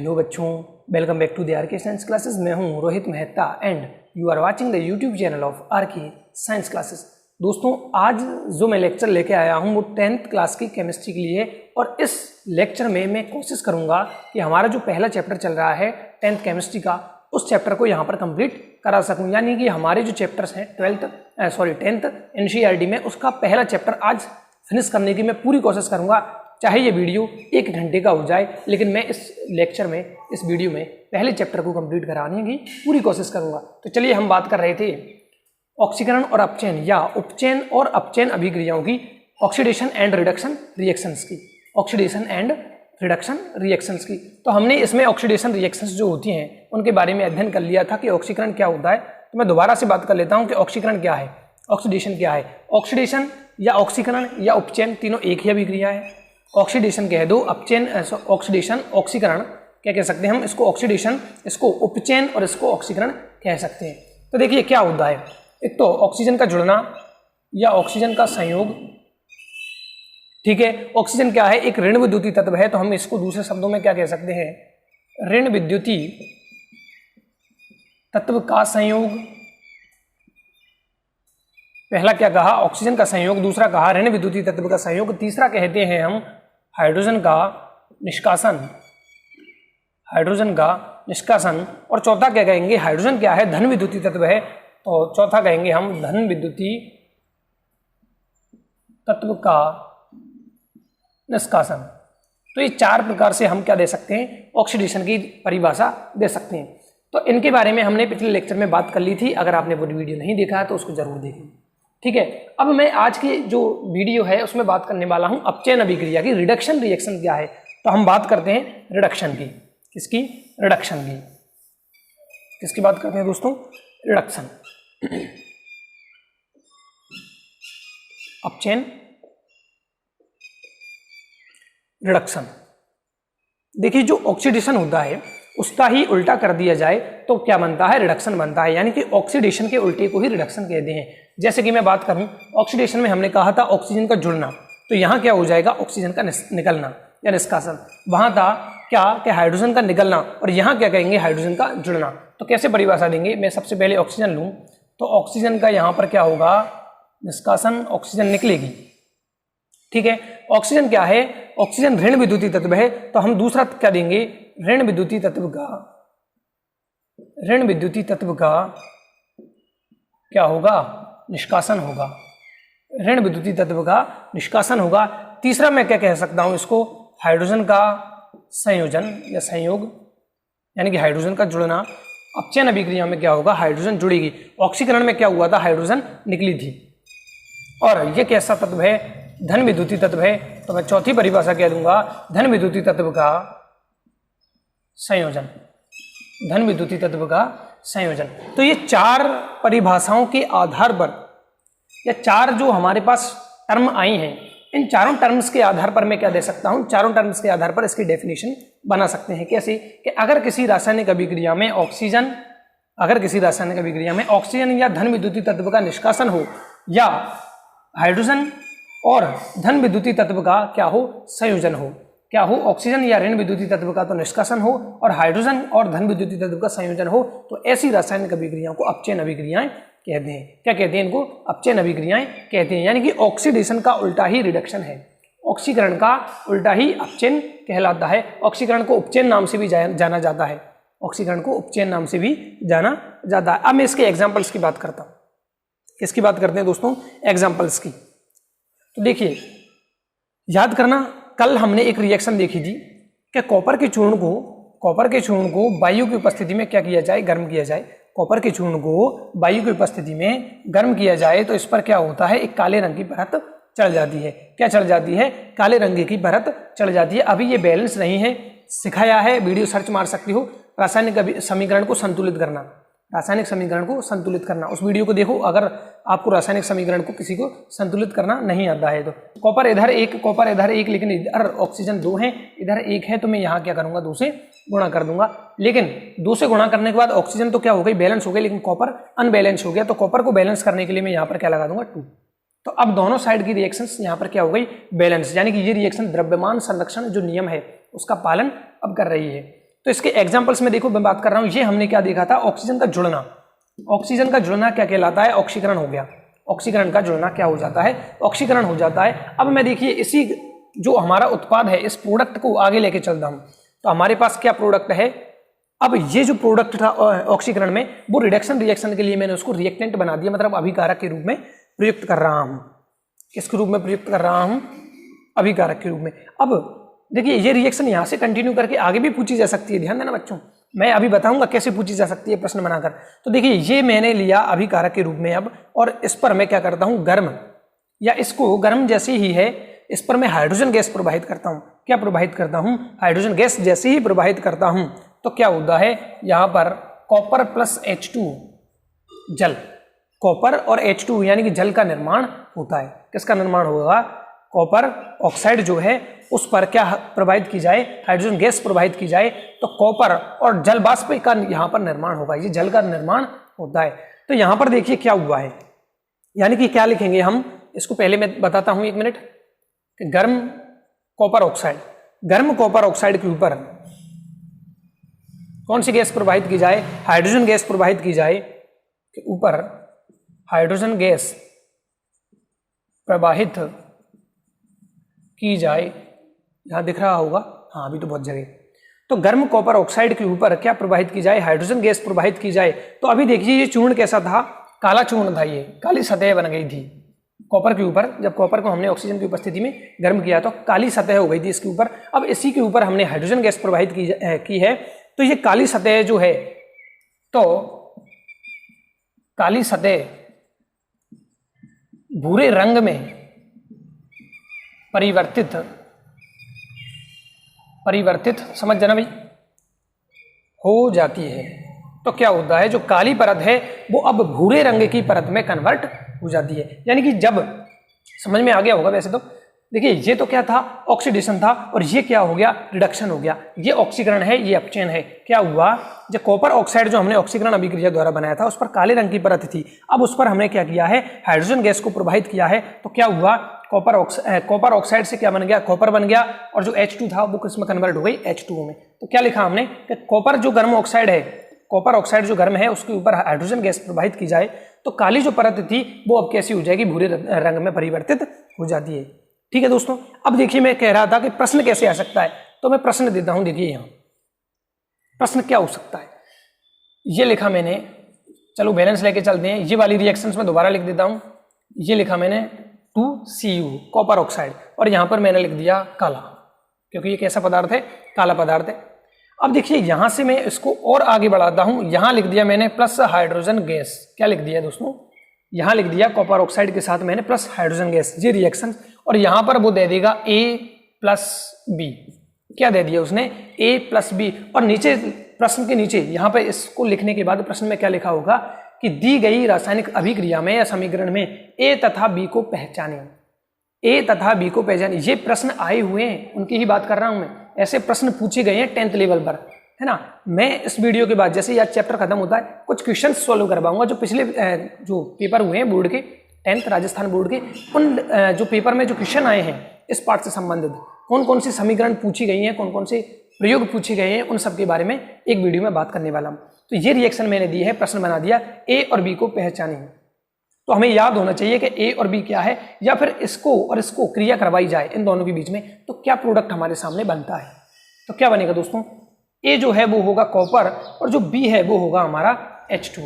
Hello बच्चों, welcome back to the R K science classes. मैं हूं Rohit Mehta and you are watching the YouTube channel of R K science classes. दोस्तों, आज जो मैं लेक्चर लेके आया हूं वो 10th क्लास की केमिस्ट्री के लिए, और इस लेक्चर में मैं कोशिश करूंगा कि हमारा जो पहला चैप्टर चल रहा है 10th केमिस्ट्री का, उस चैप्टर को यहाँ पर कंप्लीट करा सकूँ। यानी कि हमारे जो चैप्टर्स हैं 10th NCERT में, उसका पहला चैप्टर आज फिनिश करने की मैं पूरी कोशिश करूँगा। चाहे ये वीडियो 1 घंटे का हो जाए, लेकिन मैं इस लेक्चर में, इस वीडियो में पहले चैप्टर को कंप्लीट कराने की पूरी कोशिश करूंगा। तो चलिए, हम बात कर रहे थे ऑक्सीकरण और अपचयन या उपचयन और अपचयन अभिक्रियाओं की, ऑक्सीडेशन एंड रिडक्शन रिएक्शंस की, ऑक्सीडेशन एंड रिडक्शन रिएक्शंस की। तो हमने इसमें ऑक्सीडेशन रिएक्शंस जो होती हैं उनके बारे में अध्ययन कर लिया था कि ऑक्सीकरण क्या होता है। तो मैं दोबारा से बात कर लेता हूँ कि ऑक्सीकरण क्या है, ऑक्सीडेशन क्या है। ऑक्सीडेशन या ऑक्सीकरण या उपचयन तीनों एक ही अभिक्रिया है। ऑक्सीडेशन कह दो, अपचयन, ऑक्सीडेशन, ऑक्सीकरण क्या कह सकते हैं हम, इसको ऑक्सीडेशन, इसको उपचयन और इसको ऑक्सीकरण कह सकते हैं। तो देखिए क्या होता है, एक तो ऑक्सीजन का जुड़ना या ऑक्सीजन का संयोग, ठीक है। ऑक्सीजन क्या है, एक ऋण विद्युतीय तत्व है, तो हम इसको दूसरे शब्दों में क्या कह सकते हैं, ऋण विद्युतीय तत्व का संयोग। पहला क्या कहा, ऑक्सीजन का संयोग, दूसरा कहा ऋण विद्युतीय तत्व का संयोग, तीसरा कहते हैं हम हाइड्रोजन का निष्कासन, हाइड्रोजन का निष्कासन, और चौथा क्या कहेंगे, हाइड्रोजन क्या है, धन विद्युतीय तत्व है, तो चौथा कहेंगे हम धन विद्युतीय तत्व का निष्कासन। तो ये 4 प्रकार से हम क्या दे सकते हैं, ऑक्सीडेशन की परिभाषा दे सकते हैं। तो इनके बारे में हमने पिछले लेक्चर में बात कर ली थी। अगर आपने वो वीडियो नहीं देखा है तो उसको जरूर देखें, ठीक है। अब मैं आज की जो वीडियो है उसमें बात करने वाला हूं अपचयन अभिक्रिया की, रिडक्शन रिएक्शन क्या है। तो हम बात करते हैं रिडक्शन की, किसकी, रिडक्शन की, किसकी बात करते हैं दोस्तों, रिडक्शन, अपचयन, रिडक्शन। देखिए, जो ऑक्सीडेशन होता है उसका ही उल्टा कर दिया जाए तो क्या बनता है, रिडक्शन बनता है। यानी कि ऑक्सीडेशन के उल्टे को ही रिडक्शन कहते हैं। जैसे कि मैं बात करूं, ऑक्सीडेशन में हमने कहा था ऑक्सीजन का जुड़ना, तो यहां क्या हो जाएगा, ऑक्सीजन का निकलना या निष्कासन। वहां था क्या कि हाइड्रोजन का निकलना, और यहां क्या कहेंगे, हाइड्रोजन का जुड़ना। तो कैसे परिभाषा देंगे, मैं सबसे पहले ऑक्सीजन लूं तो ऑक्सीजन का यहां पर क्या होगा, निष्कासन, ऑक्सीजन निकलेगी, ठीक है। ऑक्सीजन क्या है, ऑक्सीजन ऋण विद्युतीय तत्व है, तो हम दूसरा क्या देंगे, ऋण विद्युतीय तत्व का, ऋण विद्युतीय तत्व का क्या होगा, निष्कासन होगा, ऋण विद्युतीय तत्व का निष्कासन होगा। तीसरा मैं क्या कह सकता हूं इसको, हाइड्रोजन का संयोजन या संयोग, यानी कि हाइड्रोजन का जुड़ना। अपचयन अभिक्रिया में क्या होगा, हाइड्रोजन जुड़ेगी। ऑक्सीकरण में क्या हुआ था, हाइड्रोजन निकली थी। और यह कैसा तत्व है, धन विद्युतीय तत्व है, तो मैं चौथी परिभाषा कह दूंगा धन विद्युतीय तत्व का संयोजन, धन विद्युतीय तत्व का संयोजन। तो ये 4 परिभाषाओं के आधार पर, या 4 जो हमारे पास टर्म आई हैं, इन चारों टर्म्स के आधार पर मैं क्या दे सकता हूं, चारों टर्म्स के आधार पर इसकी डेफिनेशन बना सकते हैं। कैसे कि अगर किसी रासायनिक अभिक्रिया में ऑक्सीजन, अगर किसी रासायनिक अभिक्रिया में ऑक्सीजन या धन विद्युतीय तत्व का निष्कासन हो, या हाइड्रोजन और धन विद्युतीय तत्व का क्या हो, संयोजन हो, क्या हो, ऑक्सीजन या ऋण विद्युतीय तत्व का तो निष्कासन हो और हाइड्रोजन और धन विद्युतीय तत्व का संयोजन हो, तो ऐसी रासायनिक अभिक्रियाओं को अपचयन अभिक्रियाएं कहते हैं। क्या कहते हैं इनको, अपचयन अभिक्रियाएं कहते हैं। यानी कि ऑक्सीडेशन का उल्टा ही रिडक्शन है, ऑक्सीकरण का उल्टा ही अपचयन कहलाता है। ऑक्सीकरण को उपचयन नाम से भी जाना जाता है, ऑक्सीकरण को उपचयन नाम से भी जाना जाता है। अब मैं इसके एग्जाम्पल्स की बात करता हूँ। किसकी बात करते हैं दोस्तों, एग्जाम्पल्स की। तो देखिए, याद करना, कल हमने एक रिएक्शन देखी थी कि कॉपर के चूर्ण को वायु की उपस्थिति में क्या किया जाए, गर्म किया जाए। कॉपर के चूर्ण को वायु की उपस्थिति में गर्म किया जाए तो इस पर क्या होता है, एक काले रंग की परत चढ़ जाती है। क्या चढ़ जाती है, काले रंग की परत चढ़ जाती है। अभी ये बैलेंस नहीं है, सिखाया है, वीडियो सर्च मार सकती हो, रासायनिक समीकरण को संतुलित करना, रासायनिक समीकरण को संतुलित करना। उस वीडियो को देखो अगर आपको रासायनिक समीकरण को किसी को संतुलित करना नहीं आता है तो। कॉपर इधर एक, लेकिन इधर ऑक्सीजन 2 है, इधर 1 है, तो मैं यहाँ क्या करूंगा, 2 से गुणा कर दूंगा। लेकिन 2 से गुणा करने के बाद ऑक्सीजन तो क्या हो गई, बैलेंस हो गई, लेकिन कॉपर अनबैलेंस हो गया। तो कॉपर को बैलेंस करने के लिए मैं यहाँ पर क्या लगा दूंगा, 2। तो अब दोनों साइड की रिएक्शंस यहाँ पर क्या हो गई, बैलेंस। यानी कि ये रिएक्शन द्रव्यमान संरक्षण जो नियम है उसका पालन अब कर रही है। तो इसके एग्जाम्पल्स में देखो मैं बात कर रहा हूं, ये हमने क्या देखा था, ऑक्सीजन का जुड़ना। ऑक्सीजन का जुड़ना क्या कहलाता है, ऑक्सीकरण हो गया। ऑक्सीकरण का जुड़ना क्या हो जाता है, ऑक्सीकरण हो जाता है। अब मैं देखिए इसी जो हमारा उत्पाद है इस प्रोडक्ट को आगे लेके चलता हूं, तो हमारे पास क्या प्रोडक्ट है। अब ये जो प्रोडक्ट था ऑक्सीकरण में, वो रिडक्शन रिएक्शन के लिए मैंने उसको रिएक्टेंट बना दिया, मतलब अभिकारक के रूप में प्रयुक्त कर रहा हूं। किसके रूप में प्रयुक्त कर रहा हूं, अभिकारक के रूप में। अब देखिए ये रिएक्शन यहां से कंटिन्यू करके आगे भी पूछी जा सकती है, ध्यान देना बच्चों, मैं अभी बताऊंगा कैसे पूछी जा सकती है प्रश्न बनाकर। तो देखिए ये मैंने लिया अभिकारक के रूप में अब, और इस पर मैं क्या करता हूं, गर्म, या इसको गर्म जैसे ही है इस पर मैं हाइड्रोजन गैस प्रवाहित करता हूं। क्या प्रवाहित करता हूं, हाइड्रोजन गैस जैसे ही प्रवाहित करता हूं तो क्या होता है, यहां पर कॉपर प्लस H2 जल, कॉपर और H2 यानी कि जल का निर्माण होता है। किसका निर्माण होगा, कॉपर ऑक्साइड जो है उस पर क्या प्रवाहित की जाए, हाइड्रोजन गैस प्रवाहित की जाए, तो कॉपर और जल वाष्प का यहाँ पर निर्माण होगा, ये जल का निर्माण होता है। तो यहाँ पर देखिए क्या हुआ है, यानी कि क्या लिखेंगे हम, इसको पहले मैं बताता हूँ 1 मिनट, कि गर्म कॉपर ऑक्साइड, गर्म कॉपर ऑक्साइड के ऊपर कौन सी गैस प्रवाहित की जाए, हाइड्रोजन गैस प्रवाहित की जाए, के ऊपर हाइड्रोजन गैस प्रवाहित की जाए, यहां दिख रहा होगा, हाँ अभी तो बहुत जगह। तो गर्म कॉपर ऑक्साइड के ऊपर क्या प्रवाहित की जाए, हाइड्रोजन गैस प्रवाहित की जाए। तो अभी देखिए ये चूर्ण कैसा था, काला चूर्ण था, ये काली सतह बन गई थी कॉपर के ऊपर। जब कॉपर को हमने ऑक्सीजन की उपस्थिति में गर्म किया तो काली सतह हो गई थी इसके ऊपर। अब इसी के ऊपर हमने हाइड्रोजन गैस प्रवाहित की है, तो ये काली सतह जो है, तो काली सतह भूरे रंग में परिवर्तित समझ जाना भाई, हो जाती है। तो क्या होता है, जो काली परत है वो अब भूरे रंग की परत में कन्वर्ट हो जाती है। यानी कि जब, समझ में आ गया होगा वैसे तो, देखिए ये तो क्या था, ऑक्सीडेशन था, और ये क्या हो गया, रिडक्शन हो गया। ये ऑक्सीकरण है, ये अपचयन है। क्या हुआ, जो कॉपर ऑक्साइड जो हमने ऑक्सीकरण अभिक्रिया द्वारा बनाया था उस पर काले रंग की परत थी, अब उस पर हमने क्या किया है, हाइड्रोजन गैस को प्रवाहित किया है। तो क्या हुआ, कॉपर ऑक्साइड से क्या बन गया, कॉपर बन गया, और जो H2 था वो किसमें कन्वर्ट हो गई, H2O में। तो क्या लिखा हमने कि कॉपर जो गर्म ऑक्साइड है, कॉपर ऑक्साइड जो गर्म है उसके ऊपर हाइड्रोजन गैस प्रवाहित की जाए तो काली जो परत थी वो अब कैसी हो जाएगी, भूरे रंग में परिवर्तित हो जाती है। ठीक है दोस्तों, अब देखिए मैं कह रहा था कि प्रश्न कैसे आ सकता है, तो मैं प्रश्न देता हूं। देखिए यहाँ प्रश्न क्या हो सकता है, ये लिखा मैंने, चलो बैलेंस लेके चलते हैं। ये वाली रिएक्शंस में दोबारा लिख देता हूं। ये लिखा मैंने 2Cu कॉपर ऑक्साइड, और यहां पर मैंने लिख दिया काला, क्योंकि ये कैसा पदार्थ है, काला पदार्थ है। अब देखिए यहां से मैं इसको और आगे बढ़ाता हूं, यहां लिख दिया मैंने प्लस हाइड्रोजन गैस। क्या लिख दिया दोस्तों, यहां लिख दिया कॉपर ऑक्साइड के साथ मैंने प्लस हाइड्रोजन गैस, ये रिएक्शन, और यहां पर वो दे देगा A+B। क्या दे दिया उसने, A+B, और नीचे प्रश्न के नीचे यहां पे इसको लिखने के बाद प्रश्न में क्या लिखा होगा कि दी गई रासायनिक अभिक्रिया में या समीकरण में A तथा B को पहचानें। A तथा B को पहचानें, ये प्रश्न आए हुए हैं, उनकी ही बात कर रहा हूं मैं। ऐसे प्रश्न पूछे गए हैं 10th लेवल पर, है ना। मैं इस वीडियो के बाद जैसे यह चैप्टर खत्म होता है कुछ क्वेश्चन सॉल्व करवाऊंगा जो पिछले जो पेपर हुए हैं बोर्ड के, 10th राजस्थान बोर्ड के, उन जो पेपर में जो क्वेश्चन आए हैं इस पार्ट से संबंधित, कौन कौन सी समीकरण पूछी गई हैं, कौन कौन से प्रयोग पूछे गए हैं, उन सब के बारे में एक वीडियो में बात करने वाला हूँ। तो ये रिएक्शन मैंने दी है, प्रश्न बना दिया A और B को पहचानें। तो हमें याद होना चाहिए कि A और B क्या है, या फिर इसको और इसको क्रिया करवाई जाए इन दोनों के बीच में तो क्या प्रोडक्ट हमारे सामने बनता है। तो क्या बनेगा दोस्तों, A जो है वो होगा कॉपर, और जो B है वो होगा हमारा H2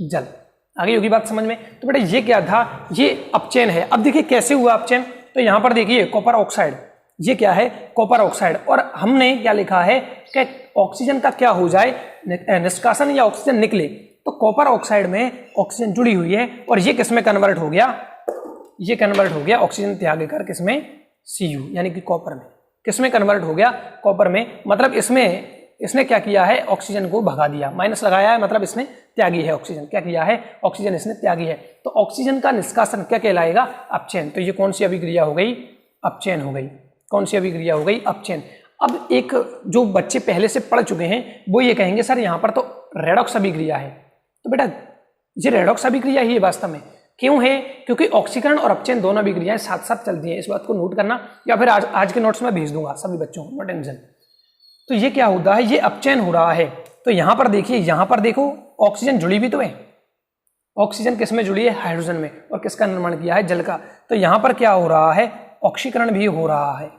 जल। आगे होगी बात समझ में। तो बेटा ये क्या था, ये अपचयन है। अब देखिए कैसे हुआ अपचयन, तो यहाँ पर देखिए कॉपर ऑक्साइड, ये क्या है, कॉपर ऑक्साइड, और हमने क्या लिखा है कि ऑक्सीजन का क्या हो जाए, निष्कासन या ऑक्सीजन निकले। तो कॉपर ऑक्साइड में ऑक्सीजन जुड़ी हुई है, और ये किसमें कन्वर्ट हो गया, ये कन्वर्ट हो गया ऑक्सीजन त्याग कर किसमें, Cu यानी कि कॉपर में। किसमें कन्वर्ट हो गया, कॉपर में। मतलब इसमें इसने क्या किया है, ऑक्सीजन को भगा दिया, माइनस लगाया है, मतलब इसने त्यागी है ऑक्सीजन। क्या किया है, ऑक्सीजन इसने त्यागी है। तो ऑक्सीजन का निष्कासन क्या कहलाएगा, अपचयन। तो ये कौन सी अभिक्रिया हो गई, अपचयन हो गई। कौन सी अभिक्रिया हो गई, अपचयन। अब एक जो बच्चे पहले से पढ़ चुके हैं वो ये कहेंगे सर यहाँ पर तो रेडॉक्स अभिक्रिया है। तो बेटा ये रेडॉक्स अभिक्रिया ही है वास्तव में। क्यों है, क्योंकि ऑक्सीकरण और अपचयन दोनों अभिक्रियाएं साथ साथ चलती हैं। इस बात को नोट करना, या फिर आज के नोट्स में भेज दूंगा सभी बच्चों को, नो टेंशन। तो ये क्या होता है, ये अपचयन हो रहा है। तो यहां पर देखिए, यहां पर देखो ऑक्सीजन जुड़ी भी तो है, ऑक्सीजन किस में जुड़ी है, हाइड्रोजन में, और किसका निर्माण किया है, जल का। तो यहां पर क्या हो रहा है, ऑक्सीकरण भी हो रहा है,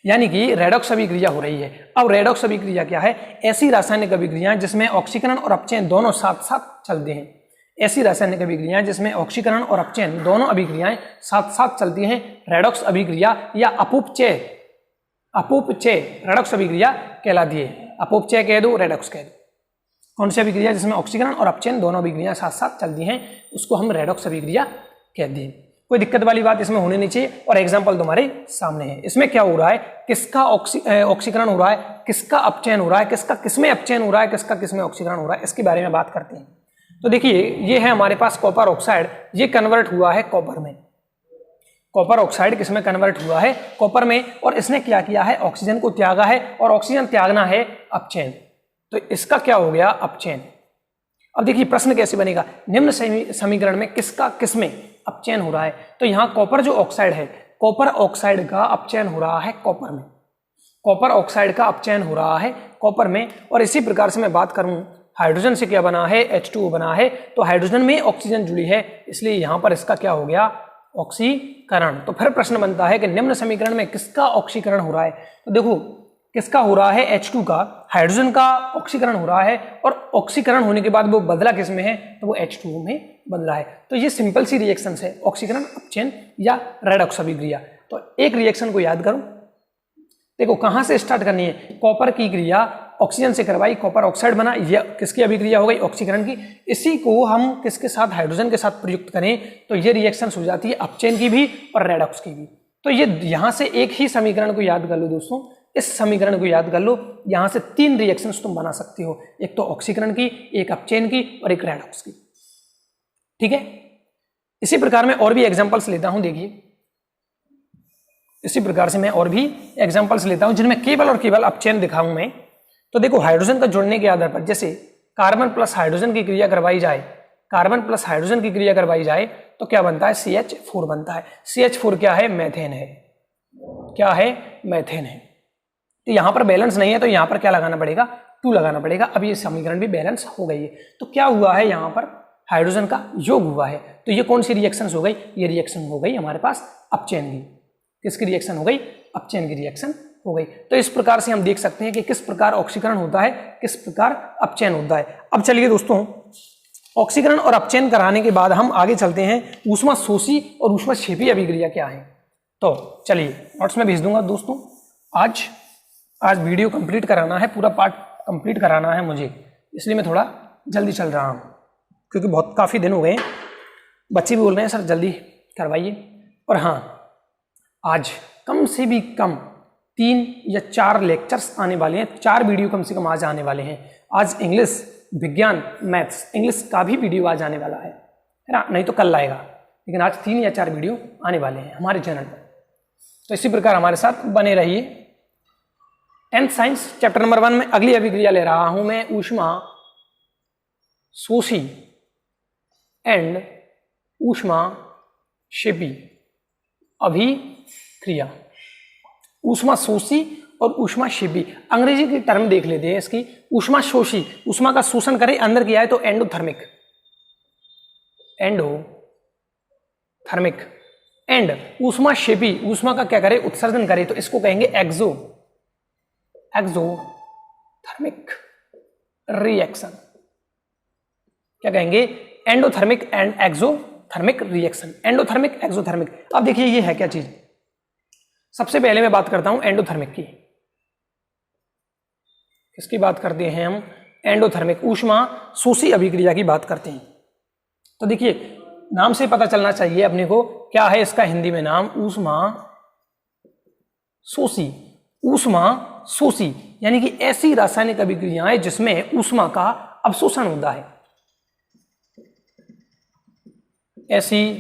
यानी कि रेडॉक्स अभिक्रिया हो रही है। अब रेडॉक्स अभिक्रिया क्या है, ऐसी रासायनिक अभिक्रियाएं जिसमें ऑक्सीकरण और अपचयन दोनों साथ साथ चलते हैं। ऐसी रासायनिक अभिक्रियाएं जिसमें ऑक्सीकरण और अपचयन दोनों अभिक्रियाएं साथ साथ चलती हैं, रेडॉक्स अभिक्रिया या अपूपचय रेडॉक्स अभिक्रिया कहलाती है। अपूपचय कह दो, रेडॉक्स कह दो। कौन सी अभिक्रिया जिसमें ऑक्सीकरण और अपचयन दोनों अभिक्रियाएं साथ साथ चलती हैं, उसको हम रेडॉक्स अभिक्रिया कहते हैं। कोई दिक्कत वाली बात इसमें होनी नहीं चाहिए। और एग्जाम्पल तुम्हारे सामने है। इसमें क्या हो रहा है, किसका ऑक्सीकरण हो रहा है, किसका अपचयन हो रहा है, किसका किसमें अपचयन हो रहा है, किसका किसमें ऑक्सीकरण हो रहा है, इसके बारे में बात करते हैं। तो देखिए, ये है हमारे पास कॉपर ऑक्साइड, ये कन्वर्ट हुआ है कॉपर में। कॉपर ऑक्साइड किसमें कन्वर्ट हुआ है, कॉपर में। और इसने क्या किया है, ऑक्सीजन को त्यागा है, और ऑक्सीजन त्यागना है अपचयन। तो इसका क्या हो गया, अपचयन। अब देखिए प्रश्न कैसे बनेगा, निम्न समीकरण में किसका किसमें अपचयन हो रहा है। तो यहाँ कॉपर जो ऑक्साइड है, कॉपर ऑक्साइड का अपचयन हो रहा है कॉपर में, कॉपर ऑक्साइड का अपचयन हो रहा है कॉपर में। और इसी प्रकार से मैं बात करूं, हाइड्रोजन से क्या बना है, H2O बना है। तो हाइड्रोजन में ऑक्सीजन जुड़ी है, इसलिए यहां पर इसका क्या हो गया, ऑक्सीकरण। तो फिर प्रश्न बनता है कि निम्न समीकरण में किसका ऑक्सीकरण हो रहा है। तो देखो किसका हो रहा है, H2 का, हाइड्रोजन का ऑक्सीकरण हो रहा है। और ऑक्सीकरण होने के बाद वो बदला किस में है, तो वो H2O में बदला है। तो ये सिंपल सी रिएक्शन है, ऑक्सीकरण, अपचयन या रेडॉक्स अभिक्रिया। तो एक रिएक्शन को याद करो, देखो कहां से स्टार्ट करनी है, कॉपर की क्रिया ऑक्सीजन से करवाई, कॉपर ऑक्साइड बना, यह किसकी अभिक्रिया हो गई, ऑक्सीकरण की। इसी को हम किसके साथ, हाइड्रोजन के साथ प्रयुक्त करें तो ये रिएक्शन हो जाती है अपचयन की भी और रेडॉक्स की भी। तो ये यहां से एक ही समीकरण को याद कर लो दोस्तों, इस समीकरण को याद कर लो, यहां से 3 रिएक्शंस तुम बना सकते हो, एक तो ऑक्सीकरण की, एक अपचयन की और एक रेडॉक्स की। ठीक है, इसी प्रकार मैं और भी एग्जांपल्स लेता हूं। देखिए इसी प्रकार से मैं और भी एग्जांपल्स लेता हूं जिनमें केवल और केवल अपचयन दिखाऊं मैं। तो देखो हाइड्रोजन का जुड़ने के आधार पर, जैसे कार्बन प्लस हाइड्रोजन की क्रिया करवाई जाए, कार्बन प्लस हाइड्रोजन की क्रिया करवाई जाए तो क्या बनता है, CH4 बनता है। CH4 क्या है, मेथेन है। क्या है, मेथेन है। तो यहां पर बैलेंस नहीं है, तो यहां पर क्या लगाना पड़ेगा, 2 लगाना पड़ेगा। अब ये समीकरण भी बैलेंस हो गई है। तो क्या हुआ है, यहां पर हाइड्रोजन का योग हुआ है। तो ये कौन सी रिएक्शन हो गई, ये रिएक्शन हो गई हमारे पास अपचयन की। किसकी रिएक्शन हो गई, अपचयन की रिएक्शन हो गई। तो इस प्रकार से हम देख सकते हैं कि किस प्रकार ऑक्सीकरण होता है, किस प्रकार अपचयन होता है। अब चलिए दोस्तों, ऑक्सीकरण और अपचयन कराने के बाद हम आगे चलते हैं, ऊष्मा शोषी और ऊष्मा क्षेपी अभिक्रिया क्या है। तो चलिए नोट्स में भेज दूंगा दोस्तों। आज वीडियो कंप्लीट कराना है, पूरा पार्ट कंप्लीट कराना है मुझे, इसलिए मैं थोड़ा जल्दी चल रहा हूँ, क्योंकि बहुत काफ़ी दिन हो गए। बच्चे भी बोल रहे हैं सर जल्दी करवाइए। और हाँ, आज कम से भी कम 3 या 4 लेक्चर्स आने वाले हैं, 4 वीडियो कम से कम आज आने वाले हैं। आज इंग्लिश, विज्ञान, मैथ्स, इंग्लिश का भी वीडियो आज आने वाला है ना, नहीं तो कल आएगा, लेकिन आज 3 या 4 वीडियो आने वाले हैं हमारे चैनल पर। तो इसी प्रकार हमारे साथ बने रहिए। 10th साइंस चैप्टर नंबर 1 में अगली अभिक्रिया ले रहा हूं मैं, ऊष्मा शोषी एंड ऊष्मा क्षेपी अभिक्रिया। ऊष्मा शोषी और ऊष्मा क्षेपी, अंग्रेजी की टर्म देख लेते हैं इसकी। ऊष्मा शोषी, ऊष्मा का शोषण करे, अंदर किया है तो एंडोथर्मिक, एंडोथर्मिक। एंड ऊष्मा क्षेपी, ऊष्मा का क्या करे, उत्सर्जन करे, तो इसको कहेंगे एक्सोथर्मिक रिएक्शन। क्या कहेंगे, endothermic and exothermic reaction, endothermic exothermic. अब देखिए ये है क्या चीज। सबसे पहले मैं बात करता हूं एंडोथर्मिक की। किसकी बात करते हैं हम, एंडोथर्मिक, ऊष्मा शोषी अभिक्रिया की बात करते हैं। तो देखिए नाम से पता चलना चाहिए अपने को, क्या है इसका हिंदी में नाम, ऊष्मा शोषी। ऊष्मा शोषी यानी कि ऐसी रासायनिक अभिक्रियाएं जिसमें ऊष्मा का अवशोषण होता है, ऐसी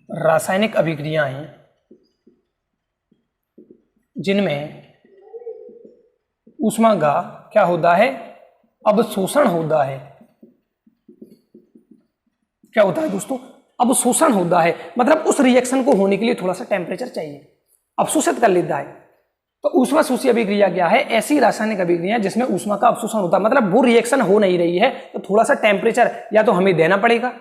रासायनिक अभिक्रियाएं जिनमें ऊष्मा का क्या होता है, अवशोषण होता है। क्या होता है दोस्तों, अवशोषण होता है। मतलब उस रिएक्शन को होने के लिए थोड़ा सा टेम्परेचर चाहिए, अवशोषित कर लेता है। तो ऊष्मा शोषी अभिक्रिया क्या है? ऐसी रासायनिक अभिक्रिया जिसमें ऊष्मा का अवशोषण होता है, मतलब वो रिएक्शन हो नहीं रही है तो थोड़ा सा टेम्परेचर या तो हमें देना पड़ेगा,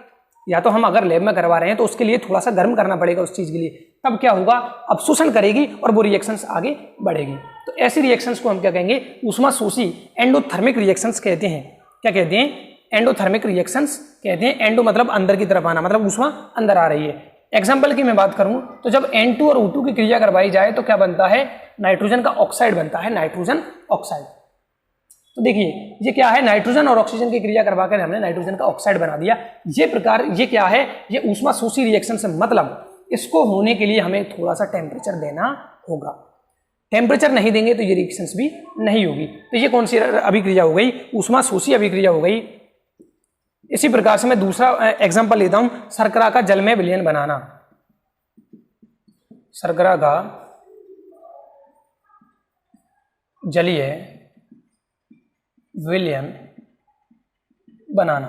या तो हम अगर लैब में करवा रहे हैं तो उसके लिए थोड़ा सा गर्म करना पड़ेगा उस चीज के लिए, तब क्या होगा? अवशोषण करेगी और वो रिएक्शंस आगे बढ़ेगी। तो ऐसी रिएक्शंस को हम क्या कहेंगे? ऊष्मा शोषी एंडोथर्मिक रिएक्शंस कहते हैं। क्या कहते हैं? एंडोथर्मिक रिएक्शंस कहते हैं। एंडो मतलब अंदर की तरफ आना, मतलब ऊष्मा अंदर आ रही है। एग्जाम्पल की मैं बात करूं तो जब N2 और O2 की क्रिया करवाई जाए तो क्या बनता है? नाइट्रोजन का ऑक्साइड बनता है, नाइट्रोजन ऑक्साइड। तो देखिए ये क्या है? नाइट्रोजन और ऑक्सीजन की क्रिया करवा कर हमने नाइट्रोजन का ऑक्साइड बना दिया। ये प्रकार ये क्या है? ये ऊष्मा शोषी रिएक्शन से मतलब इसको होने के लिए हमें थोड़ा सा टेम्परेचर देना होगा। टेम्परेचर नहीं देंगे तो ये रिएक्शंस भी नहीं होगी। तो ये कौन सी अभिक्रिया हो गई? ऊष्मा शोषी अभिक्रिया हो गई। इसी प्रकार से मैं दूसरा एग्जांपल लेता हूं, शर्करा का जल में विलयन बनाना। शर्करा का जलीय विलयन बनाना,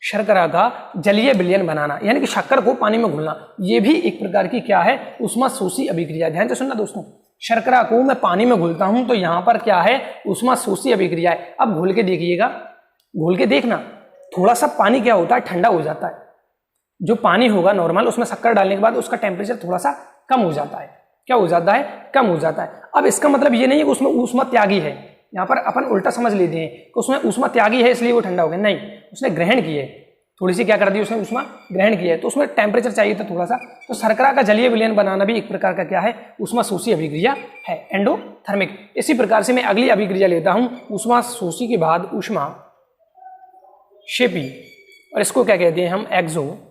शर्करा का जलीय विलयन बनाना यानी कि शक्कर को पानी में घुलना, ये भी एक प्रकार की क्या है? ऊष्मा शोषी अभिक्रिया। ध्यान से सुनना दोस्तों, शर्करा को मैं पानी में घुलता हूं तो यहां पर क्या है? ऊष्मा शोषी अभिक्रिया है। अब घोल के देखिएगा, घोल के देखना, थोड़ा सा पानी क्या होता है? ठंडा हो जाता है। जो पानी होगा नॉर्मल, उसमें शक्कर डालने के बाद उसका टेम्परेचर थोड़ा सा कम हो जाता है। क्या हो जाता है? कम हो जाता है। अब इसका मतलब ये नहीं है कि उसमें ऊष्मा त्यागी है, यहाँ पर अपन उल्टा समझ लेते हैं कि उसमें ऊष्मा त्यागी है इसलिए वो ठंडा हो गया। नहीं, उसने ग्रहण की है, थोड़ी सी क्या कर दी? उसने ऊष्मा ग्रहण की है, तो उसमें टेम्परेचर चाहिए था थोड़ा सा। तो शर्करा का जलीय विलयन बनाना भी एक प्रकार का क्या है? ऊष्मा शोषी अभिक्रिया है, एंडोथर्मिक। इसी प्रकार से मैं अगली अभिक्रिया लेता हूं, ऊष्मा शोषी के बाद ऊष्मा क्षेपी, और इसको क्या कहते हैं हम? एक्सोथर्मिक।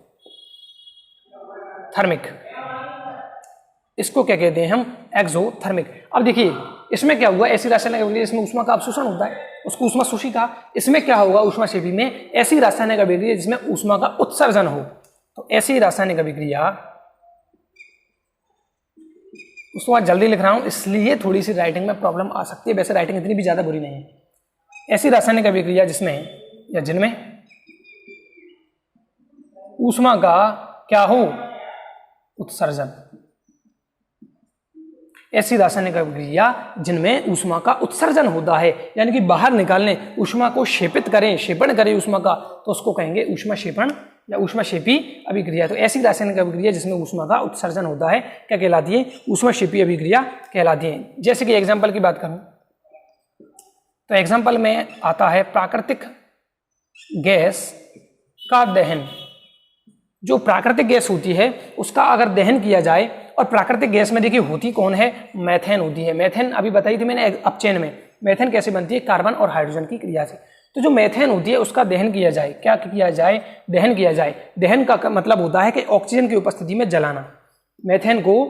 इसको क्या कहते हैं हम? एक्सोथर्मिक। अब देखिए इसमें क्या हुआ? ऐसी रासायनिक अभिक्रिया जिसमें ऊष्मा का अवशोषण होता है उसको ऊष्मा शोषी कहा। इसमें क्या होगा? ऊष्मा क्षेपी में ऐसी रासायनिक अभिक्रिया जिसमें ऊष्मा का उत्सर्जन हो। तो ऐसी रासायनिक अभिक्रिया, उसको आज जल्दी लिख रहा हूं इसलिए थोड़ी सी राइटिंग में प्रॉब्लम आ सकती है, वैसे राइटिंग इतनी भी ज्यादा बुरी नहीं है। ऐसी रासायनिक अभिक्रिया जिसमें या जिनमें ऊष्मा का क्या हो? उत्सर्जन। ऐसी रासायनिक अभिक्रिया जिनमें ऊष्मा का उत्सर्जन होता है, यानी कि बाहर निकालने, ऊष्मा को क्षेपित करें, क्षेपण करें ऊष्मा का, तो उसको कहेंगे ऊष्मा क्षेपण या ऊष्मा क्षेपी अभिक्रिया। तो ऐसी रासायनिक अभिक्रिया जिसमें ऊष्मा का उत्सर्जन होता है क्या कहलाती है? ऊष्मा क्षेपी अभिक्रिया कहलाती है। जैसे कि एग्जाम्पल की बात करूं तो एग्जाम्पल में आता है प्राकृतिक गैस का दहन। जो प्राकृतिक गैस होती है उसका अगर दहन किया जाए, और प्राकृतिक गैस में देखिए होती कौन है? मेथेन होती है। मेथेन अभी बताई थी मैंने अपचयन में। मेथेन कैसे बनती है? कार्बन और हाइड्रोजन की क्रिया से। तो जो मेथेन होती है उसका दहन किया जाए। क्या किया जाए? दहन किया जाए। दहन का मतलब होता है कि ऑक्सीजन की उपस्थिति में जलाना मेथेन को।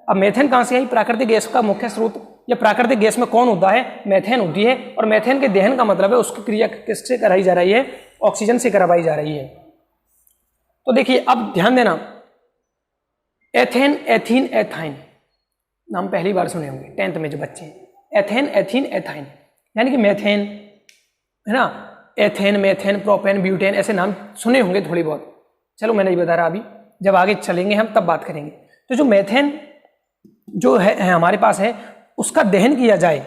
अब मेथेन कहाँ से आई? प्राकृतिक गैस का मुख्य स्रोत, या प्राकृतिक गैस में कौन होता है? मेथेन होती है। और मेथेन के दहन का मतलब है उसकी क्रिया किससे कराई जा रही है? ऑक्सीजन से करवाई जा रही है। तो देखिए अब ध्यान देना, एथेन, एथीन, एथाइन नाम पहली बार सुने होंगे 10th में जो बच्चे हैं। एथेन, एथीन, एथाइन यानी कि मेथेन है ना, एथेन, मेथेन, प्रोपेन, ब्यूटेन, ऐसे नाम सुने होंगे थोड़ी बहुत। चलो मैं नहीं बता रहा, अभी जब आगे चलेंगे हम तब बात करेंगे। तो जो मेथेन जो है हमारे पास है उसका दहन किया जाए।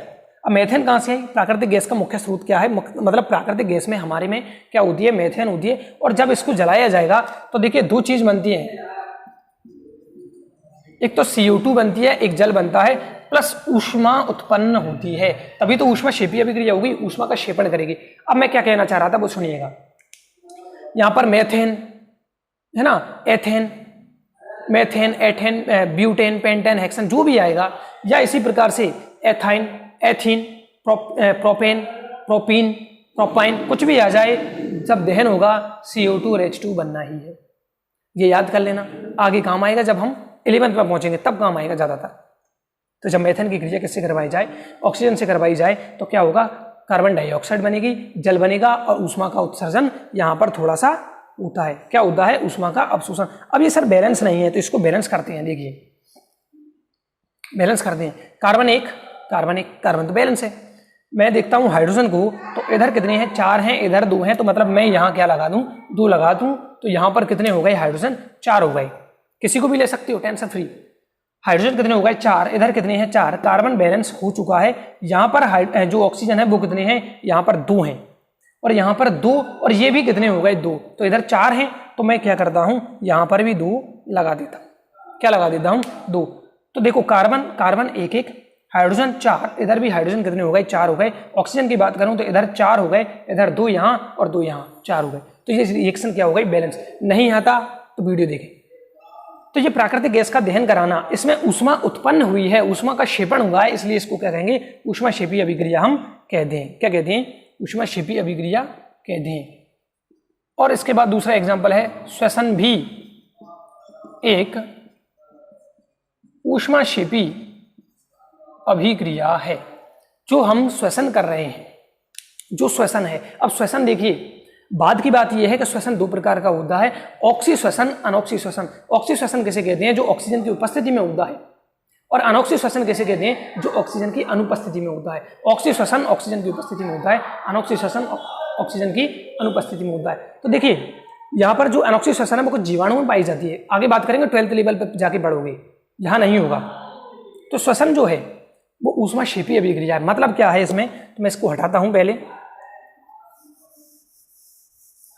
अब मेथेन कहाँ से है? प्राकृतिक गैस का मुख्य स्रोत क्या है? मतलब प्राकृतिक गैस में हमारे में क्या होती है? मेथेन होती है। और जब इसको जलाया जाएगा तो देखिए दो चीज बनती है, एक तो CO2 बनती है, एक जल बनता है, प्लस ऊष्मा उत्पन्न होती है। तभी तो ऊष्मा क्षेपी अभिक्रिया होगी, ऊष्मा का क्षेपण करेगी। अब मैं क्या कहना चाह रहा था वो सुनिएगा। यहां पर मेथेन है ना, ethane, methane, ethane, butane, pentane, hexane जो भी आएगा, या इसी प्रकार से ethyne, ethene, propane, propene, propyne कुछ भी आ जाए, जब दहन होगा CO2 और H2 बनना ही है। ये याद कर लेना, आगे काम आएगा जब हम 11th में पहुंचेंगे तब काम आएगा ज्यादातर। तो जब मेथेन की क्रिया किससे करवाई जाए? ऑक्सीजन से करवाई जाए, तो क्या होगा? कार्बन डाइऑक्साइड बनेगी, जल बनेगा, और ऊष्मा का उत्सर्जन यहाँ पर थोड़ा सा होता है। क्या होता है? ऊष्मा का अवशोषण। अब ये सर बैलेंस नहीं है तो इसको बैलेंस करते हैं। देखिए बैलेंस करते हैं, कार्बन एक, कार्बन एक, कार्बन तो बैलेंस है। मैं देखता हूँ हाइड्रोजन को, तो इधर कितने हैं? 4 हैं, इधर 2 हैं, तो मतलब मैं यहाँ क्या लगा दूं? 2 लगा दूं, तो यहाँ पर कितने हो गए? हाइड्रोजन 4 हो गए। किसी को भी ले सकते हो, टेंशन फ्री। हाइड्रोजन कितने हो गए 4, इधर कितने हैं 4, कार्बन बैलेंस हो चुका है। यहाँ पर जो ऑक्सीजन है वो कितने हैं, यहाँ पर 2 हैं और यहाँ पर 2 और ये भी कितने हो गए 2, तो इधर 4 हैं। तो मैं क्या करता हूँ यहाँ पर भी 2 लगा देता हूँ, क्या लगा देता हूँ 2। तो देखो कार्बन 1 1, हाइड्रोजन 4, इधर भी हाइड्रोजन कितने हो गए 4 हो गए। ऑक्सीजन की बात करूँ तो इधर 4 हो गए, इधर 2 यहाँ और 2 यहाँ, 4 हो गए। तो ये रिएक्शन क्या हो गई बैलेंस। नहीं आता तो वीडियो देखें। तो ये प्राकृतिक गैस का दहन कराना, इसमें ऊष्मा उत्पन्न हुई है, ऊष्मा का क्षेपण हुआ है, इसलिए इसको क्या कहेंगे ऊष्माक्षेपी अभिक्रिया हम कहते हैं। क्या कहते हैं, ऊष्माक्षेपी अभिक्रिया कहते हैं। और इसके बाद दूसरा एग्जांपल है श्वसन भी एक ऊष्माक्षेपी अभिक्रिया है। जो हम श्वसन कर रहे हैं, जो श्वसन है, अब श्वसन देखिए बाद की बात यह है कि श्वसन 2 प्रकार का होता है, ऑक्सी श्वसन, अनॉक्सी श्वसन। ऑक्सी श्वसन किसे कहते हैं, जो ऑक्सीजन की उपस्थिति में होता है, और अनॉक्सी श्वसन किसे कहते हैं, जो ऑक्सीजन की अनुपस्थिति में होता है। ऑक्सी श्वसन ऑक्सीजन की उपस्थिति में होता है, अनॉक्सी श्वसन ऑक्सीजन की अनुपस्थिति में होता है। तो देखिए यहाँ पर जो अनॉक्सी श्वसन है वो कुछ जीवाणु में पाई जाती है, आगे बात करेंगे 12th लेवल पर जाके पढ़ोगे, यहाँ नहीं होगा। तो श्वसन जो है वो ऊष्माक्षेपी अभिक्रिया है। मतलब क्या है इसमें, तो मैं इसको हटाता हूँ, पहले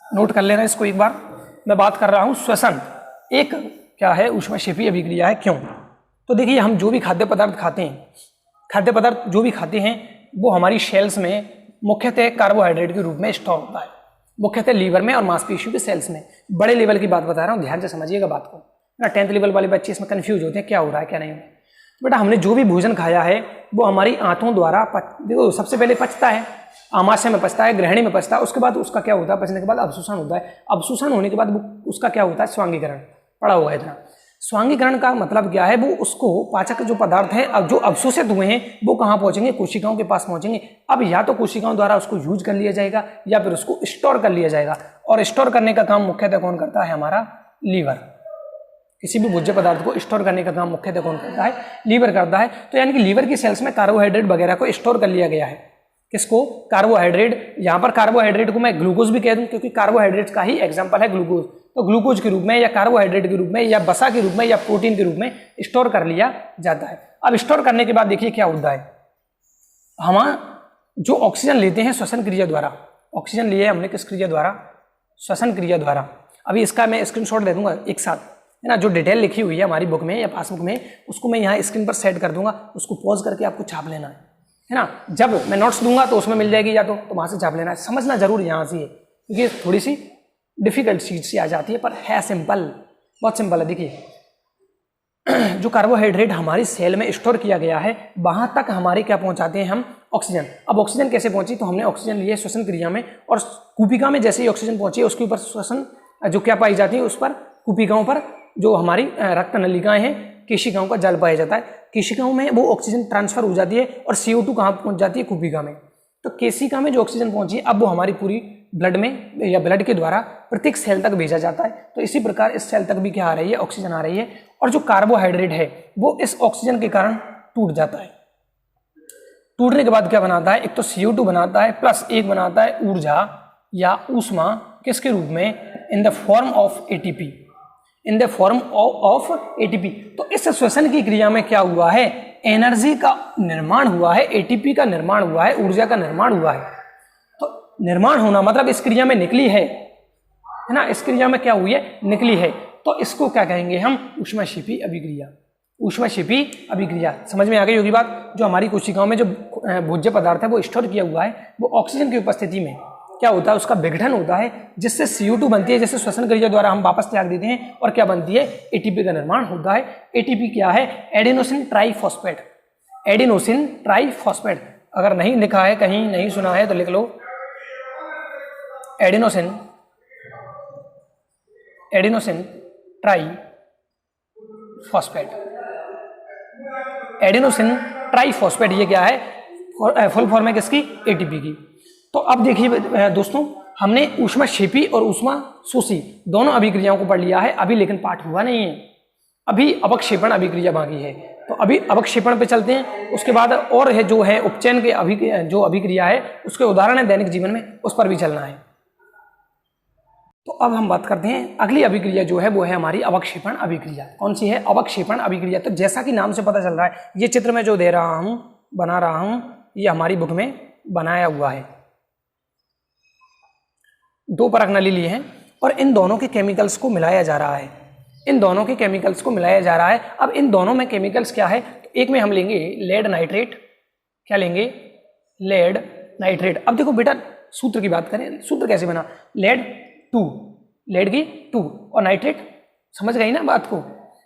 नोट कर लेना इसको एक बार। मैं बात कर रहा हूं श्वसन एक क्या है ऊष्माक्षेपी अभिक्रिया है। क्यों, तो देखिए हम जो भी खाद्य पदार्थ खाते हैं, खाद्य पदार्थ जो भी खाते हैं वो हमारी सेल्स में मुख्यतः कार्बोहाइड्रेट के रूप में स्टोर होता है, मुख्यतः लीवर में और मांसपेशियों के सेल्स में। बड़े लेवल की बात बता रहा हूँ, ध्यान से समझिएगा बात को ना। 10th लेवल वाले बच्चे इसमें कंफ्यूज होते हैं क्या हो रहा है क्या नहीं हो रहा है। बेटा हमने जो भी भोजन खाया है वो हमारी आंतों द्वारा देखो सबसे पहले पचता है, आमाशय में पचता है, ग्रहणी में पचता है, उसके बाद उसका क्या होता है, पचने के बाद अवशोषण होता है। अवशोषण होने के बाद उसका क्या होता है, स्वांगीकरण। पड़ा हुआ है इतना। स्वांगीकरण का मतलब क्या है, वो उसको पाचक जो पदार्थ है अब जो अवशोषित हुए हैं वो कहाँ पहुंचेंगे, कोशिकाओं के पास पहुंचेंगे। अब या तो कोशिकाओं द्वारा उसको यूज कर लिया जाएगा या फिर उसको स्टोर कर लिया जाएगा, और स्टोर करने का काम मुख्यतः कौन करता है, हमारा लीवर। किसी भी भोज्य पदार्थ को स्टोर करने का काम मुख्यतः कौन करता है, लीवर करता है। तो यानी कि लीवर की सेल्स में कार्बोहाइड्रेट वगैरह को स्टोर कर लिया गया है। किसको, कार्बोहाइड्रेट। यहाँ पर कार्बोहाइड्रेट को मैं ग्लूकोज भी कह दूं क्योंकि कार्बोहाइड्रेट का ही एग्जांपल है ग्लूकोज। तो ग्लूकोज के रूप में या कार्बोहाइड्रेट के रूप में या वसा के रूप में या प्रोटीन के रूप में स्टोर कर लिया जाता है। अब स्टोर करने के बाद देखिए क्या होता है, हम जो ऑक्सीजन लेते हैं श्वसन क्रिया द्वारा, ऑक्सीजन लिए हमने किस क्रिया द्वारा, श्वसन क्रिया द्वारा। अभी इसका मैं स्क्रीनशॉट दे दूंगा एक साथ, है ना। जो डिटेल लिखी हुई है हमारी बुक में या पासबुक में उसको मैं यहाँ स्क्रीन पर सेट कर दूंगा, उसको पॉज करके आपको छाप लेना है ना। जब मैं नोट्स दूंगा तो उसमें मिल जाएगी, या तो वहां से छाप लेना है। समझना जरूर यहाँ से है क्योंकि थोड़ी सी डिफिकल्ट चीज सी आ जाती है, पर है सिंपल, बहुत सिंपल है। देखिए जो कार्बोहाइड्रेट हमारी सेल में स्टोर किया गया है वहां तक हमारे क्या पहुंचाते हैं हम, ऑक्सीजन। अब ऑक्सीजन कैसे पहुंची, तो हमने ऑक्सीजन लिए श्वसन क्रिया में, और कूपिका में जैसे ही ऑक्सीजन पहुंची उसके ऊपर श्वसन जो क्या पाई जाती है, उस पर कूपिकाओं पर जो हमारी रक्त नलिकाएं हैं, केशिकाओं का जल पाया जाता है। केशिकाओं में वो ऑक्सीजन ट्रांसफर हो जाती है और CO2 कहाँ पहुंच जाती है, कूपिका में। तो केशिका में जो ऑक्सीजन पहुंची है अब वो हमारी पूरी ब्लड में या ब्लड के द्वारा प्रत्येक सेल तक भेजा जाता है। तो इसी प्रकार इस सेल तक भी क्या आ रही है, ऑक्सीजन आ रही है। और जो कार्बोहाइड्रेट है वो इस ऑक्सीजन के कारण टूट जाता है। टूटने के बाद क्या बनाता है, एक तो CO2 बनाता है प्लस एक बनाता है ऊर्जा या ऊष्मा, किसके रूप में, in the form of ATP, in the form of ATP। तो इस श्वसन की क्रिया में क्या हुआ है, एनर्जी का निर्माण हुआ है, ATP का निर्माण हुआ है, ऊर्जा का निर्माण हुआ है। तो निर्माण होना मतलब इस क्रिया में निकली है ना, इस क्रिया में क्या हुई है, निकली है। तो इसको क्या कहेंगे हम, ऊष्माक्षेपी अभिक्रिया। ऊष्माक्षेपी अभिक्रिया समझ में आ गई होगी बात। जो हमारी कोशिकाओं में जो भोज्य पदार्थ है वो स्टोर किया हुआ है, वो ऑक्सीजन की उपस्थिति में क्या होता है, उसका विघटन होता है, जिससे CO2 बनती है, जैसे श्वसन क्रिया द्वारा हम वापस त्याग देते हैं, और क्या बनती है, ATP का निर्माण होता है। ATP क्या है, एडेनोसिन ट्राइफॉस्फेट। एडेनोसिन ट्राइफॉस्फेट अगर नहीं लिखा है, कहीं नहीं सुना है तो लिख लो, एडेनोसिन ट्राइफॉस्फेट। एडेनोसिन ट्राइफॉस्फेट ये क्या है, फुल फॉर्म है किसकी, ATP की। तो अब देखिए दोस्तों, हमने ऊष्माक्षेपी और ऊष्मा शोषी दोनों अभिक्रियाओं को पढ़ लिया है अभी, लेकिन पाठ हुआ नहीं है अभी, अवक्षेपण अभिक्रिया बाकी है। तो अभी अवक्षेपण पे चलते हैं, उसके बाद और है जो है उपचयन के जो अभिक्रिया है उसके उदाहरण है दैनिक जीवन में, उस पर भी चलना है। तो अब हम बात करते हैं अगली अभिक्रिया जो है वो है हमारी अवक्षेपण अभिक्रिया। कौन सी है? अवक्षेपण अभिक्रिया। तो जैसा कि नाम से पता चल रहा है, ये चित्र मैं जो दे रहा हूं, बना रहा हूं, ये हमारी बुक में बनाया हुआ है। दो परख नली लिए हैं और इन दोनों के केमिकल्स को मिलाया जा रहा है। इन दोनों के केमिकल्स को मिलाया जा रहा है। अब इन दोनों में केमिकल्स क्या है? तो एक में हम लेंगे लेड नाइट्रेट। क्या लेंगे? Lead nitrate. अब देखो बेटा, सूत्र की बात करें, सूत्र कैसे बना? लेड 2, लेड की 2 और नाइट्रेट, समझ गई ना बात को?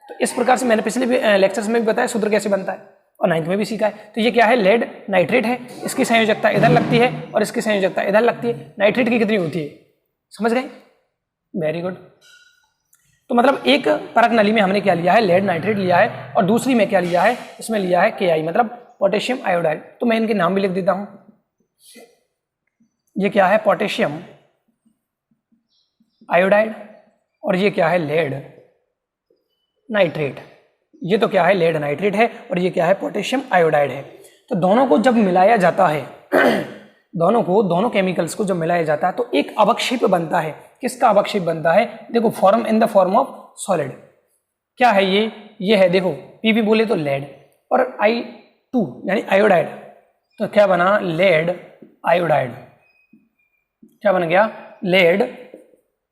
तो इस प्रकार से मैंने पिछले लेक्चर्स में भी बताया सूत्र कैसे बनता है और 9th में भी सीखा है। तो ये क्या है? लेड नाइट्रेट है। इसकी संयोजकता इधर लगती है और इसकी संयोजकता इधर लगती है। नाइट्रेट की कितनी होती है? समझ गए? Very good. तो मतलब एक परख नली में हमने क्या लिया है? लेड नाइट्रेट लिया है और दूसरी में क्या लिया है? इसमें लिया है KI, मतलब पोटेशियम आयोडाइड। तो मैं इनके नाम भी लिख देता हूं। ये क्या है? पोटेशियम आयोडाइड और ये क्या है? Lead nitrate. ये तो क्या है? लेड नाइट्रेट है और ये क्या है? पोटेशियम आयोडाइड है। तो दोनों को जब मिलाया जाता है दोनों केमिकल्स को जब मिलाया जाता है तो एक अवक्षेप बनता है। किसका अवक्षेप बनता है? देखो, form in the form of solid. क्या है ये? ये है, देखो Pb बोले तो लेड और I2 यानी आयोडाइड। तो क्या बना? Lead iodide. क्या बन गया? लेड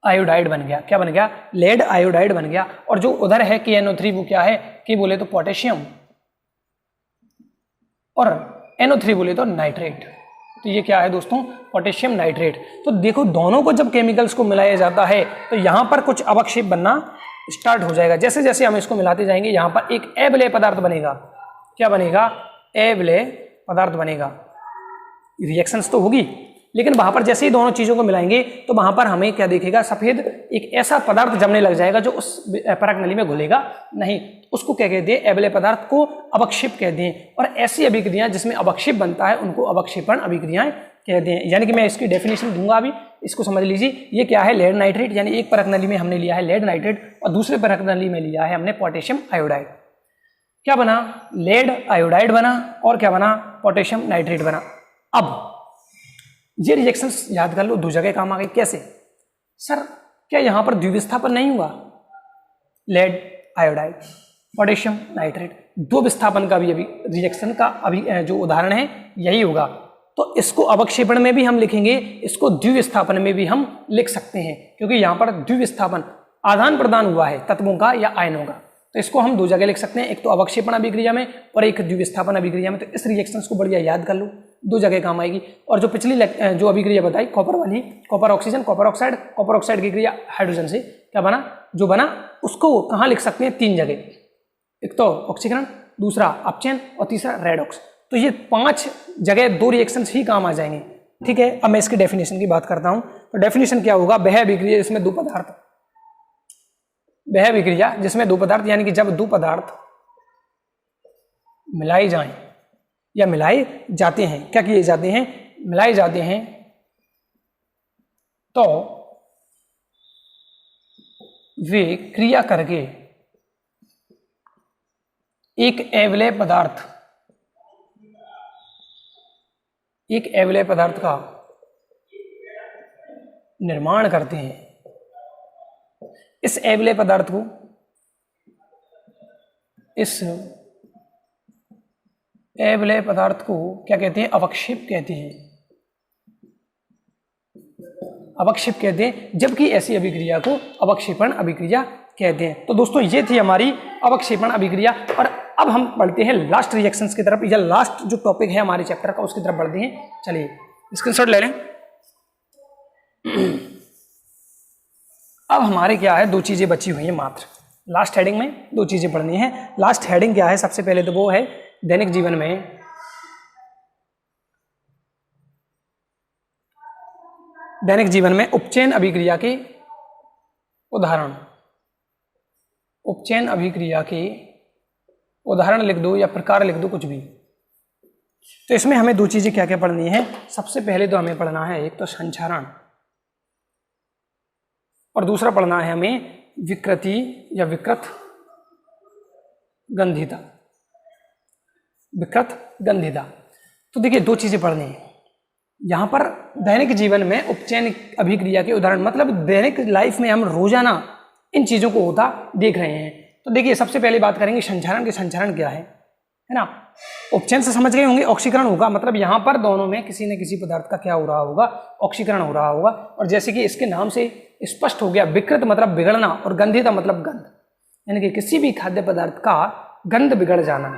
आयोडाइड बन गया। क्या बन गया? लेड आयोडाइड बन गया। और जो उधर है KNO3 वो क्या है? कि बोले तो पोटेशियम और NO3 बोले तो नाइट्रेट। तो ये क्या है दोस्तों? Potassium nitrate. तो देखो, दोनों को जब केमिकल्स को मिलाया जाता है तो यहां पर कुछ अवक्षेप बनना स्टार्ट हो जाएगा। जैसे जैसे हम इसको मिलाते जाएंगे यहां पर एक अविलेय पदार्थ बनेगा। क्या बनेगा? अविलेय पदार्थ बनेगा। रिएक्शंस तो होगी, लेकिन वहां पर जैसे ही दोनों चीजों को मिलाएंगे तो वहां पर हमें क्या दिखेगा? सफेद एक ऐसा पदार्थ जमने लग जाएगा जो उस परख नली में घुलेगा नहीं। उसको क्या कहते हैं? अविलेय पदार्थ को अवक्षेप कहते हैं। और ऐसी अभिक्रियाएं जिसमें अवक्षेप बनता है उनको अवक्षेपण अभिक्रियाएं कहते हैं। यानी कि मैं इसकी डेफिनेशन दूंगा, अभी इसको समझ लीजिए। ये क्या है? लेड नाइट्रेट, यानी एक परख नली में हमने लिया है लेड नाइट्रेट और दूसरे परख नली में लिया है हमने पोटेशियम आयोडाइड। क्या बना? लेड आयोडाइड बना और क्या बना? पोटेशियम नाइट्रेट बना। अब ये रिएक्शंस याद कर लो, दो जगह काम आ गई। कैसे? सर क्या यहां पर द्विविस्थापन नहीं हुआ? लेड आयोडाइड पोटेशियम नाइट्रेट, दो विस्थापन का भी अभी रिएक्शन का अभी जो उदाहरण है यही होगा। तो इसको अवक्षेपण में भी हम लिखेंगे, इसको द्विविस्थापन में भी हम लिख सकते हैं, क्योंकि यहां पर द्विविस्थापन आदान प्रदान हुआ है तत्वों का या आयनों का। तो इसको हम दो जगह लिख सकते हैं, एक तो अवक्षेपण अभिक्रिया में और एक द्विविस्थापन अभिक्रिया में। तो इस रिएक्शंस को बढ़िया याद कर लो, दो जगह काम आएगी। और जो पिछली जो अभिक्रिया बताई कॉपर वाली, कॉपर ऑक्सीजन, कॉपर ऑक्साइड की क्रिया हाइड्रोजन से क्या बना? जो बना उसको कहाँ लिख सकते हैं? तीन जगह, एक तो ऑक्सीकरण, दूसरा अपचयन और तीसरा रेडॉक्स। तो ये 5 जगह दो रिएक्शंस ही काम आ जाएंगे। ठीक है, अब मैं इसकी डेफिनेशन की बात करता हूं। तो डेफिनेशन क्या होगा? वह अभिक्रिया जिसमें दो पदार्थ, वह अभिक्रिया जिसमें दो पदार्थ, यानी कि जब दो पदार्थ मिलाए जाएं या मिलाए जाते हैं, क्या किए जाते हैं? मिलाए जाते हैं, तो वे क्रिया करके एक अविलेय पदार्थ का निर्माण करते हैं। इस अविलेय पदार्थ को, इस अविलेय पदार्थ को क्या कहते हैं? अवक्षेप कहते हैं। अवक्षेप कहते हैं, जबकि ऐसी अभिक्रिया को अवक्षेपण अभिक्रिया कहते हैं। तो दोस्तों ये थी हमारी अवक्षेपण अभिक्रिया। और अब हम बढ़ते हैं लास्ट रिएक्शंस की तरफ, या लास्ट जो टॉपिक है हमारे चैप्टर का उसकी तरफ बढ़ते हैं। चलिए स्क्रीनशॉट ले लें। अब हमारे क्या है? दो चीजें बची हुई हैं मात्र। लास्ट हेडिंग में दो चीजें पढ़नी है। लास्ट हेडिंग क्या है? सबसे पहले तो वो है दैनिक जीवन में उपचयन अभिक्रिया के उदाहरण। उपचयन अभिक्रिया के उदाहरण लिख दो या प्रकार लिख दो, कुछ भी। तो इसमें हमें दो चीजें क्या क्या पढ़नी है? सबसे पहले तो हमें पढ़ना है एक तो संचरण, और दूसरा पढ़ना है हमें विकृति या विकृत गंधिता। विकृत गंधिता। तो देखिए दो चीजें पढ़नी है। यहां पर दैनिक जीवन में उपचयन अभिक्रिया के उदाहरण, मतलब दैनिक लाइफ में हम रोजाना इन चीजों को होता देख रहे हैं। तो देखिए सबसे पहले बात करेंगे संचरण के। संचरण क्या है ना। उपचयन से समझ गए होंगे, ऑक्सीकरण होगा, मतलब यहाँ पर दोनों में किसी न किसी पदार्थ का क्या हो रहा होगा, ऑक्सीकरण हो रहा होगा। और जैसे कि इसके नाम से स्पष्ट हो गया, विकृत मतलब बिगड़ना और गंधिता मतलब गंध, यानी कि किसी भी खाद्य पदार्थ का गंध बिगड़ जाना,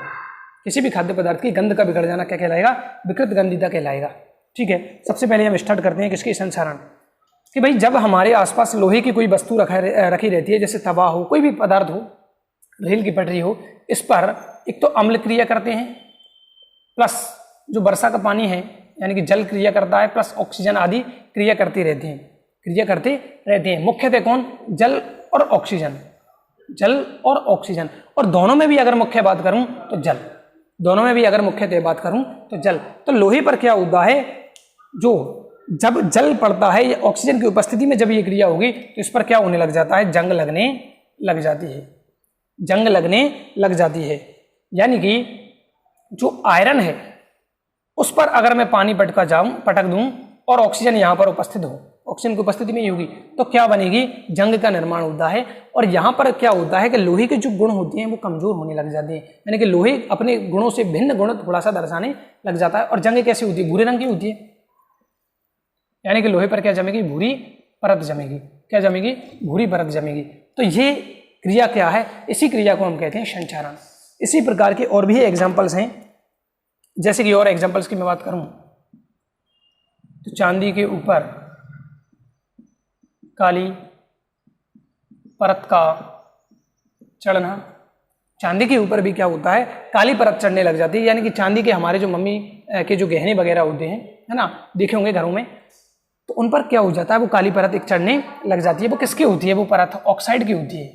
किसी भी खाद्य पदार्थ की गंध का बिगड़ जाना क्या कहलाएगा, विकृत गंधिता कहलाएगा। ठीक है, सबसे पहले हम स्टार्ट करते हैं किसकी, संचरण। कि भाई जब हमारे आसपास लोहे की कोई वस्तु रखी रहती है, जैसे तवा हो, कोई भी पदार्थ हो, रेल की पटरी हो, इस पर एक तो अम्ल क्रिया करते हैं, प्लस जो वर्षा का पानी है यानी कि जल क्रिया करता है, प्लस ऑक्सीजन आदि क्रिया करते रहते हैं। मुख्यतः कौन, जल और ऑक्सीजन, जल और ऑक्सीजन। और दोनों में भी अगर मुख्य बात करूं तो जल, दोनों में भी अगर मुख्यतः बात करूं तो जल। तो लोहे पर क्या होता है, जो जब जल पड़ता है या ऑक्सीजन की उपस्थिति में जब ये क्रिया होगी तो इस पर क्या होने लग जाता है, जंग लगने लग जाती है, जंग लगने लग जाती है। यानी कि जो आयरन है उस पर अगर मैं पानी पटक दूं और ऑक्सीजन यहाँ पर उपस्थित हो, ऑक्सीजन की उपस्थिति में ही होगी, तो क्या बनेगी, जंग का निर्माण होता है। और यहाँ पर क्या होता है कि लोहे के जो गुण होते हैं वो कमजोर होने लग जाते हैं, यानी कि लोहे अपने गुणों से भिन्न गुण थोड़ा सा दर्शाने लग जाता है। और जंग कैसी होती है, भूरे रंग की होती है, यानी कि लोहे पर क्या जमेगी, भूरी परत जमेगी। क्या जमेगी, भूरी परत जमेगी। तो ये क्रिया क्या है, इसी क्रिया को हम कहते हैं संचरण। इसी प्रकार के और भी एग्जाम्पल्स हैं, जैसे कि और एग्जाम्पल्स की मैं बात करूं तो चांदी के ऊपर काली परत का चढ़ना, चांदी के ऊपर भी क्या होता है, काली परत चढ़ने लग जाती है। यानी कि चांदी के हमारे जो मम्मी के जो गहने वगैरह होते हैं, है ना, देखे होंगे घरों में, तो उन पर क्या हो जाता है, वो काली परत एक चढ़ने लग जाती है। वो किसकी होती है, वो परत ऑक्साइड की होती है,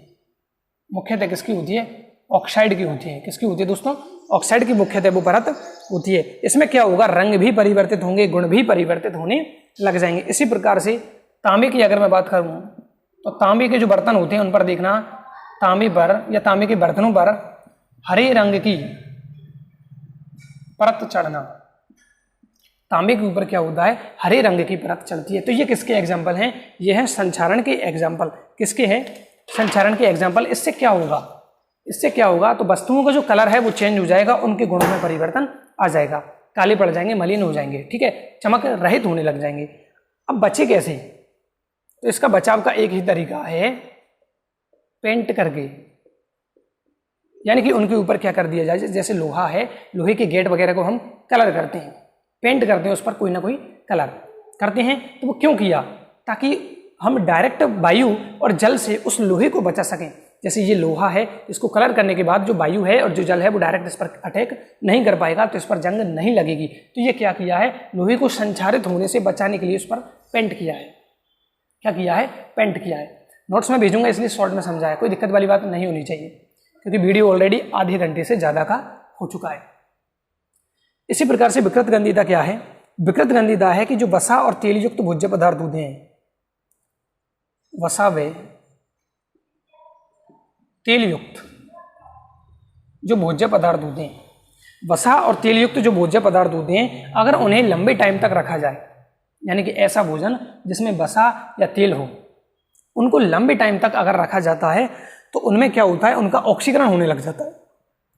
मुख्यतः किसकी होती है, ऑक्साइड की होती है। किसकी होती है दोस्तों, ऑक्साइड की मुख्यतः वो परत होती है। इसमें क्या होगा, रंग भी परिवर्तित होंगे, गुण भी परिवर्तित होने लग जाएंगे। इसी प्रकार से तांबे की अगर मैं बात करूं तो तांबे के जो बर्तन होते हैं उन पर देखना, तांबे पर या तांबे के बर्तनों पर हरे रंग की परत चढ़ना, तांबे के ऊपर क्या होता है, हरे रंग की परत चढ़ती है। तो ये किसके एग्जाम्पल हैं, ये हैं संचरण के एग्जाम्पल। किसके हैं, संचरण के एग्जाम्पल। इससे क्या होगा, इससे क्या होगा, तो वस्तुओं का जो कलर है वो चेंज हो जाएगा, उनके गुणों में परिवर्तन आ जाएगा, काले पड़ जाएंगे, मलिन हो जाएंगे, ठीक है, चमक रहित होने लग जाएंगे। अब बचे कैसे, तो इसका बचाव का एक ही तरीका है, पेंट करके, यानी कि उनके ऊपर क्या कर दिया जाए, जैसे लोहा है, लोहे के गेट वगैरह को हम कलर करते हैं, पेंट करते हैं, उस पर कोई ना कोई कलर करते हैं। तो वो क्यों किया, ताकि हम डायरेक्ट वायु और जल से उस लोहे को बचा सकें। जैसे ये लोहा है, इसको कलर करने के बाद जो वायु है और जो जल है वो डायरेक्ट इस पर अटैक नहीं कर पाएगा, तो इस पर जंग नहीं लगेगी। तो ये क्या किया है, लोहे को संचारित होने से बचाने के लिए उस पर पेंट किया है। क्या किया है, पेंट किया है। नोट्स में भेजूंगा इसलिए शॉर्ट में समझाया, कोई दिक्कत वाली बात नहीं होनी चाहिए, क्योंकि वीडियो ऑलरेडी आधे घंटे से ज़्यादा का हो चुका है। इसी प्रकार से विकृत गंधिता क्या है, विकृत गंधिता है कि जो वसा और तेल युक्त भोज्य पदार्थ होते हैं, वसा व तेल युक्त जो भोज्य पदार्थ होते हैं, वसा और तेल युक्त जो भोज्य पदार्थ होते हैं, अगर उन्हें लंबे टाइम तक रखा जाए, यानी कि ऐसा भोजन जिसमें वसा या तेल हो, उनको लंबे टाइम तक अगर रखा जाता है तो उनमें क्या होता है, उनका ऑक्सीकरण होने लग जाता है।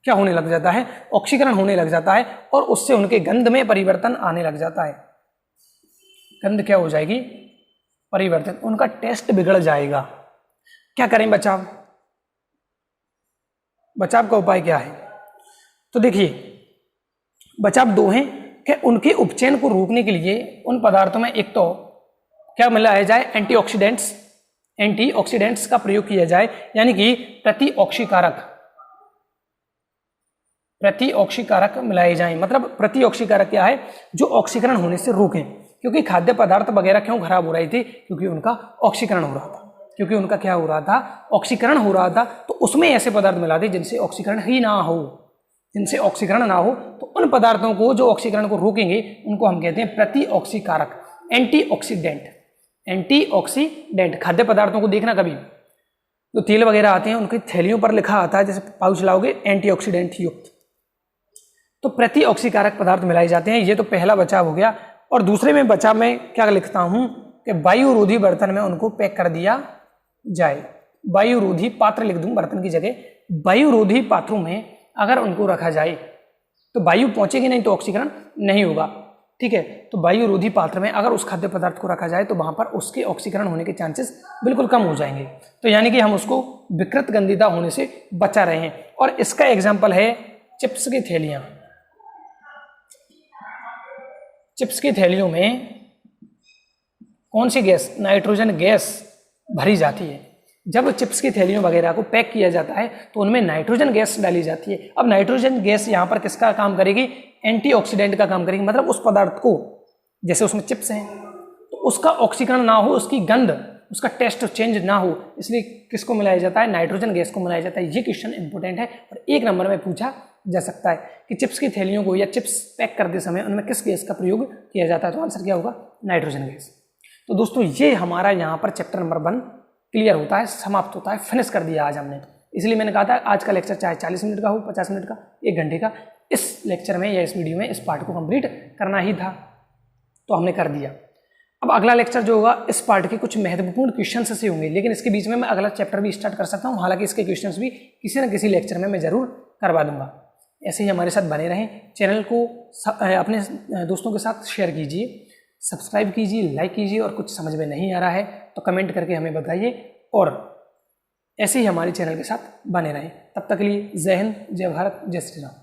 क्या होने लग जाता है, ऑक्सीकरण होने लग जाता है, और उससे उनके गंध में परिवर्तन आने लग जाता है। गंध क्या हो जाएगी, परिवर्तन, उनका टेस्ट बिगड़ जाएगा। क्या करें बचाव, बचाव का उपाय क्या है, तो देखिए बचाव दो हैं कि उनके उपचयन को रोकने के लिए उन पदार्थों में एक तो क्या मिलाया जाए, एंटीऑक्सीडेंट्स का प्रयोग किया जाए, यानी कि प्रतिऑक्सीकारक मिलाए जाएं। मतलब प्रतिऑक्सीकारक क्या है, जो ऑक्सीकरण होने से रोकें, क्योंकि खाद्य पदार्थ वगैरह क्यों खराब हो रही थी, क्योंकि उनका ऑक्सीकरण हो रहा था, क्योंकि उनका क्या हो रहा था, ऑक्सीकरण हो रहा था। तो उसमें ऐसे पदार्थ मिला दे जिनसे ऑक्सीकरण ही ना हो, जिनसे ऑक्सीकरण ना हो, तो उन पदार्थों को जो ऑक्सीकरण को रोकेंगे उनको हम कहते हैं प्रतिऑक्सीकारक, एंटीऑक्सीडेंट। एंटीऑक्सीडेंट खाद्य पदार्थों को देखना, कभी जो तेल वगैरह आते हैं उनकी थैलियों पर लिखा आता है, जैसे पाउच लाओगे एंटीऑक्सीडेंट युक्त, तो प्रतिऑक्सीकारक पदार्थ मिलाए जाते हैं। ये तो पहला बचाव हो गया। और दूसरे में बचा मैं क्या लिखता हूं कि वायुरोधी बर्तन में उनको पैक कर दिया जाए। वायुरोधी पात्र लिख दूं बर्तन की जगह, वायुरोधी पात्रों में अगर उनको रखा जाए तो वायु पहुंचेगी नहीं तो ऑक्सीकरण नहीं होगा, ठीक है। तो वायुरोधी पात्र में अगर उस खाद्य पदार्थ को रखा जाए तो वहां पर उसके ऑक्सीकरण होने के चांसेस बिल्कुल कम हो जाएंगे। तो यानी कि हम उसको विकृत गंधिता होने से बचा रहे हैं। और इसका एग्जाम्पल है चिप्स की थैलियां। चिप्स की थैलियों में कौन सी गैस, नाइट्रोजन गैस भरी जाती है। जब चिप्स की थैलियों वगैरह को पैक किया जाता है तो उनमें नाइट्रोजन गैस डाली जाती है। अब नाइट्रोजन गैस यहाँ पर किसका काम करेगी, एंटीऑक्सीडेंट का काम करेगी। मतलब उस पदार्थ को, जैसे उसमें चिप्स हैं तो उसका ऑक्सीकरण ना हो, उसकी गंध, उसका टेस्ट चेंज ना हो, इसलिए किसको मिलाया जाता है, नाइट्रोजन गैस को मिलाया जाता है। ये क्वेश्चन इंपॉर्टेंट है और 1 नंबर में पूछा जा सकता है कि चिप्स की थैलियों को या चिप्स पैक करते समय उनमें किस गैस का प्रयोग किया जाता है। तो आंसर क्या होगा, नाइट्रोजन गैस। तो दोस्तों ये हमारा यहाँ पर चैप्टर नंबर 1 क्लियर होता है, समाप्त होता है, फिनिश कर दिया आज हमने। इसलिए मैंने कहा था आज का लेक्चर चाहे 40 मिनट का हो, 50 मिनट का, 1 घंटे का, इस लेक्चर में या इस वीडियो में इस पार्ट को कंप्लीट करना ही था, तो हमने कर दिया। अब अगला लेक्चर जो होगा इस पार्ट के कुछ महत्वपूर्ण क्वेश्चन से होंगे, लेकिन इसके बीच में मैं अगला चैप्टर भी स्टार्ट कर सकता हूँ। हालांकि इसके क्वेश्चंस भी किसी न किसी लेक्चर में मैं जरूर करवा दूंगा। ऐसे ही हमारे साथ बने रहें। चैनल को अपने दोस्तों के साथ शेयर कीजिए, सब्सक्राइब कीजिए, लाइक कीजिए, और कुछ समझ में नहीं आ रहा है तो कमेंट करके हमें बताइए, और ऐसे ही हमारे चैनल के साथ बने रहें। तब तक के लिए जय हिंद, जय भारत, जय श्री राम।